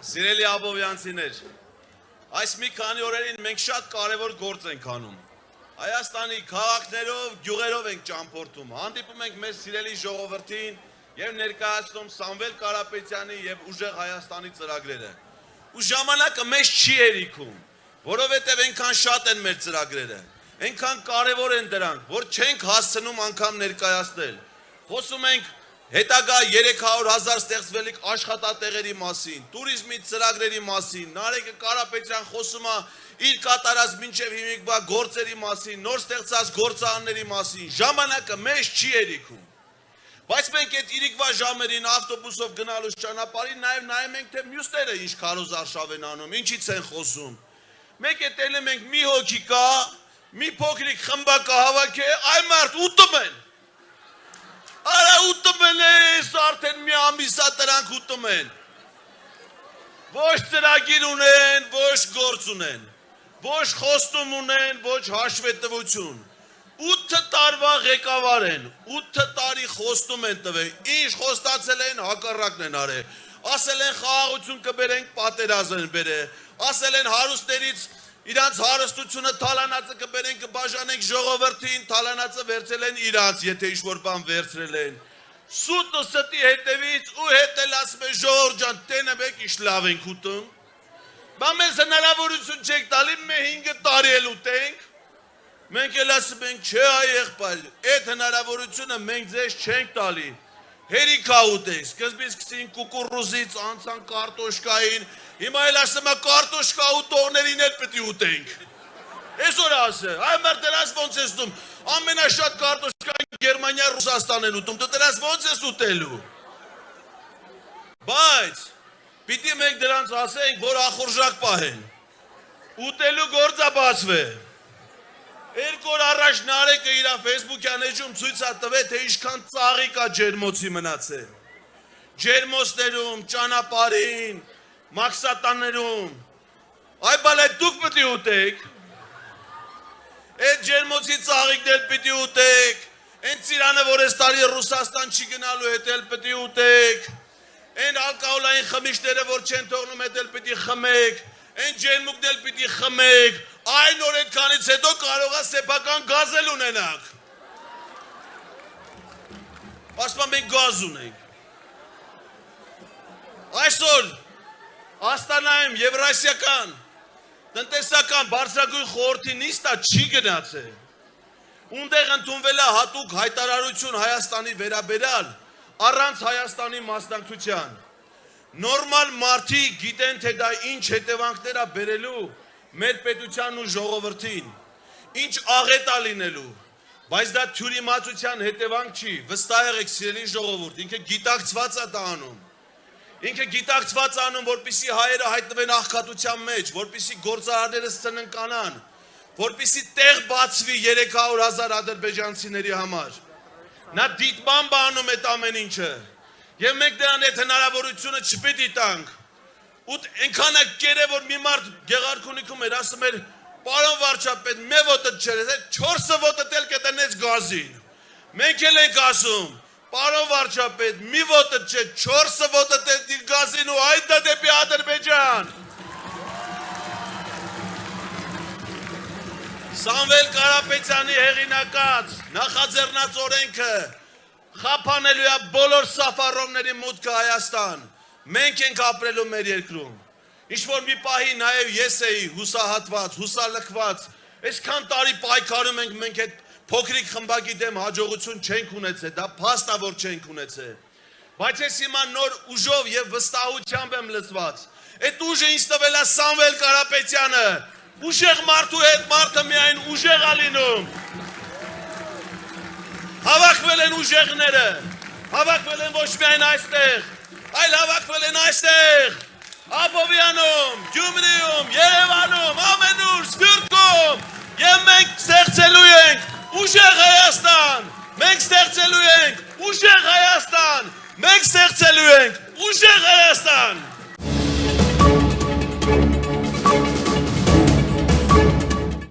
Սիրելի ապովյանցիներ, այս մի քանի օրերին մենք շատ կարևոր գործ ենք անում։ Հայաստանի քաղաքներով, գյուղերով ենք ճամփորդում, հանդիպում ենք մեր սիրելի ժողովրդին եւ ներկայացնում Սամվել Կարապետյանի եւ Ուժեղ Հայաստանի ծրագրերը։ Ու ժամանակը մեզ չի երիքում, որովհետեւ այնքան շատ են մեր ծրագրերը, այնքան կարևոր են դրանք, որ չենք հասցնում անգամ ներկայացնել։ Խոսում ենք հետագա 300,000 ստեղծվելիք աշխատատեղերի մասին, туриզմի ծրագրերի մասին, Նարեկ Կարապետյան խոսում է իր կատարած մինչև հիմիկվա գործերի մասին, նոր ստեղծած գործարանների մասին, ժամանակը մեզ չի երիքում։ Բայց մենք այդ իրիկվա ժամերին ավտոբուսով գնալուց ճանապարհին նաև նայում ենք, թե մյուսները ինչ քարոզարշավ են անում, ինչից են խոսում։ Մենք էտել ենք մի հոգի կա, մի փոքրիկ խմբակա հավաք է, այ մարդ ուտում են։ Արա ուտում են ես, արդեն մի ամիսա դրանք ուտում են։ Ոչ ծրագիր ունեն, ոչ գործ ունեն, ոչ խոստում ունեն, ոչ հաշվետվություն։ 8 տարվա ղեկավար են, 8 տարի խոստում են տվել, ինչ խոստացել են, հակառակն են արել։ Ասել են խաղաղություն կբերենք, պատերազմ են բերել, ասել են հարուստներից իրանց հարստությունը թալանածը կբերենք, կբաժանենք ժողովրդին, թալանածը վերցել են իրանց, եթե ինչ-որ բան վերցրել են։ Սուտը ստի հետևից ու հետել ասում է ժողովուրդ ջան, տենեք ինչ լավ ենք ուտում։ Բա մեզ հնարավորություն չեք տալի, մենք 5 տարի էլ ուտենք։ Մենք էլ ասում ենք, չէ եղբայր, այդ հնարավորությունը մենք ձեզ չենք տալի։ Հերիքա ուտենք, սկզբից սկսին կուկուռուզից, անցան կարտոշկային, հիմա էլ ասում է կարտոշկա ուտողներին էլ պետք է ուտենք։ Այսօր ասը, այ մեր դրանց ոնց ես ուտում, ամենաշատ կարտոշկային Գերմանիա, Ռուսաստան են ուտում, դու դրանց ոնց ես ուտելու։ Բայց պիտի մենք դրանց ասենք, որ ախորժակ պահեն, ուտելու գործը բացվե։ Երկու օր առաջ Նարեկը իր Facebook-յան էջում ցույց է տվել, թե ինչքան ծաղիկ է ջերմոցի մնացել։ Ջերմոցներում, ճանապարհին, մաքսատաներում։ Այ բալա դուք պետք է ուտեք։ Այդ ջերմոցի ծաղիկն էլ պետք է ուտեք։ Այն ծիրանը, որ այս տարի Ռուսաստան չի գնալու, հետ էլ պետք է ուտեք։ Այն ալկոհոլային խմիչքները, որ չեն թողնում, հետ էլ պետք է խմեք։ Այն ջերմուկն էլ պետք է խմեք։ Այն օր այդքանից հետո կարող է սեփական գազ էլ ունենաք։ Ասում մենք գազ ունենք։ Այսօր Աստանայում Եվրասիական տնտեսական բարձրագույն խորհրդի նիստը չի գնացել։ Ունդեղ ընդունվել է հատուկ հայտարարություն Հայաստանի վերաբերյալ առանց Հայաստանի մասնակցության։ Նորմալ մարդիկ գիտեն, թե դա ինչ հետևանքներ է բերելու մեր պետության ու ժողովրդին, ինչ աղետ է լինելու, բայց դա թյուրիմացության հետևանք չի, վստահ եղեք սիրելի ժողովուրդ, ինքը գիտակցված է դա անում, ինքը գիտակցված է անում, որպեսզի հայերը հայտնվեն աղքատության մեջ, որպեսզի գործարարները սննկանան, որպեսզի տեղ բացվի 300,000 ադրբեջանցիների համար, նա դիտմամբ է անում այդ ամեն ինչը, եւ մենք դրան այդ հնարավորությունը չպետք է տանք։ Ու այնքան է կերը, որ մի մարդ Գեղարքունիքում էր, ասում էր, պարոն վարչապետ, մե ոտը չէր, 4 ոտը էլ կտնեց գազին։ Մենք էլ ենք ասում, պարոն վարչապետ, մի ոտը չէ, 4 ոտը տենի գազին ու այդ դա դեպի Ադրբեջան։ Սամվել Կարապետյանի հեղինակած նախաձեռնած օրենքը խափանելու է բոլոր սաֆարովների մուտքը Հայաստան։ Մենք ենք ապրելու մեր երկրում։ Ինչ-որ մի պահի նաև ես էի հուսահատված, հուսալքված, այսքան տարի պայքարում ենք մենք այդ փոքրիկ խմբակի դեմ հաջողություն չենք ունեցել, դա փաստ է, որ չենք ունեցել։ Բայց ես հիմա նոր ուժով եւ վստահությամբ եմ լցված։ Այդ ուժը ինձ տվել է Սամվել Կարապետյանը։ Ուժեղ մարդու հետ մարդը միայն ուժեղ է լինում։ Հավաքվել են ուժեղները, հավաքվել են ոչ միայն այստեղ, այլ հավաքվել են այստեղ, Աբովյանում, Գյումրիում, Երևանում, ամենուր, Սփյուռքում, եւ մենք ստեղծելու ենք